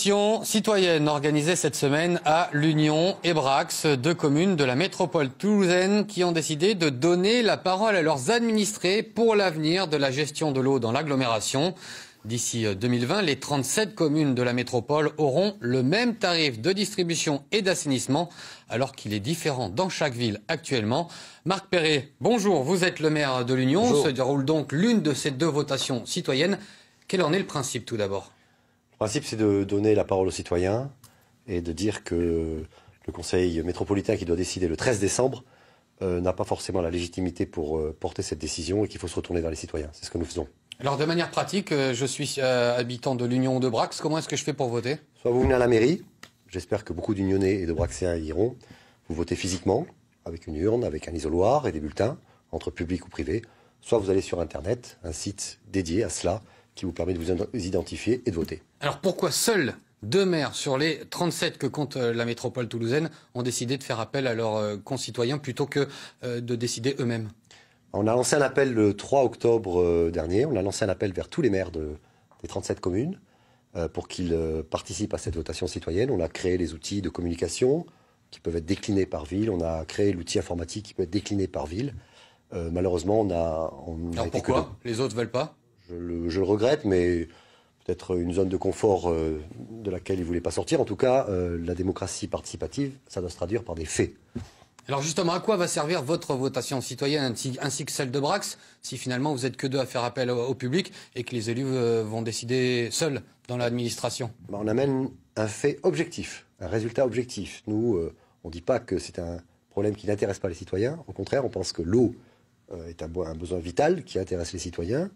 Votation citoyenne organisée cette semaine à l'Union et Brax, deux communes de la métropole toulousaine qui ont décidé de donner la parole à leurs administrés pour l'avenir de la gestion de l'eau dans l'agglomération. D'ici 2020, les 37 communes de la métropole auront le même tarif de distribution et d'assainissement, alors qu'il est différent dans chaque ville actuellement. Marc Perret, bonjour, vous êtes le maire de l'Union. Bonjour. Se déroule donc l'une de ces deux votations citoyennes. Quel en est le principe tout d'abord ? Le principe, c'est de donner la parole aux citoyens et de dire que le conseil métropolitain qui doit décider le 13 décembre n'a pas forcément la légitimité pour porter cette décision et qu'il faut se retourner vers les citoyens. C'est ce que nous faisons. Alors de manière pratique, je suis habitant de l'Union de Brax, comment est-ce que je fais pour voter ? Soit vous venez à la mairie, j'espère que beaucoup d'Unionnais et de Braxéens y iront, vous votez physiquement, avec une urne, avec un isoloir et des bulletins, entre public ou privé, soit vous allez sur Internet, un site dédié à cela, qui vous permet de vous identifier et de voter. Alors pourquoi seuls 2 maires sur les 37 que compte la métropole toulousaine ont décidé de faire appel à leurs concitoyens plutôt que de décider eux-mêmes ? On a lancé un appel le 3 octobre dernier, on a lancé un appel vers tous les maires des 37 communes pour qu'ils participent à cette votation citoyenne. On a créé les outils de communication qui peuvent être déclinés par ville, on a créé l'outil informatique qui peut être décliné par ville. Malheureusement, on a Alors été pourquoi les autres veulent pas ? Je le regrette, mais peut-être une zone de confort de laquelle ils ne voulaient pas sortir. En tout cas, la démocratie participative, ça doit se traduire par des faits. Alors justement, à quoi va servir votre votation citoyenne ainsi que celle de Brax si finalement vous n'êtes que deux à faire appel au public et que les élus vont décider seuls dans l'administration ? On amène un fait objectif, un résultat objectif. Nous, on ne dit pas que c'est un problème qui n'intéresse pas les citoyens. Au contraire, on pense que l'eau est un besoin vital qui intéresse les citoyens.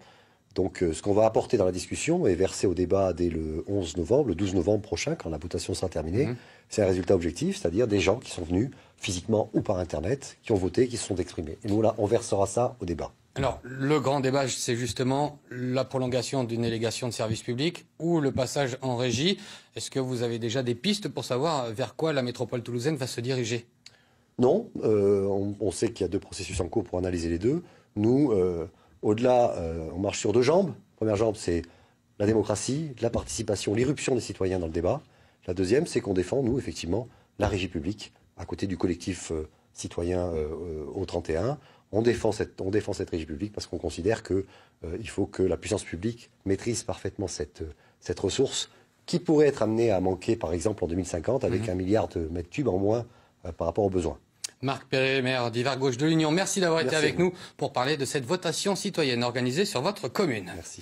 Donc ce qu'on va apporter dans la discussion et verser au débat dès le 11 novembre, le 12 novembre prochain, quand la votation sera terminée, c'est un résultat objectif, c'est-à-dire des gens qui sont venus physiquement ou par Internet, qui ont voté, qui se sont exprimés. Et nous, là, on versera ça au débat. Alors, le grand débat, c'est justement la prolongation d'une délégation de service public ou le passage en régie. Est-ce que vous avez déjà des pistes pour savoir vers quoi la métropole toulousaine va se diriger ? Non, on sait qu'il y a 2 processus en cours pour analyser les deux. Nous, au-delà, on marche sur 2 jambes. La première jambe, c'est la démocratie, la participation, l'irruption des citoyens dans le débat. La deuxième, c'est qu'on défend, nous, effectivement, la régie publique, à côté du collectif citoyen au 31. On défend cette régie publique parce qu'on considère qu'il faut que la puissance publique maîtrise parfaitement cette ressource qui pourrait être amenée à manquer, par exemple, en 2050, avec 1 milliard de mètres cubes en moins par rapport aux besoins. Marc Perret, maire d'Hiver Gauche de l'Union, merci d'avoir été avec nous pour parler de cette votation citoyenne organisée sur votre commune. Merci.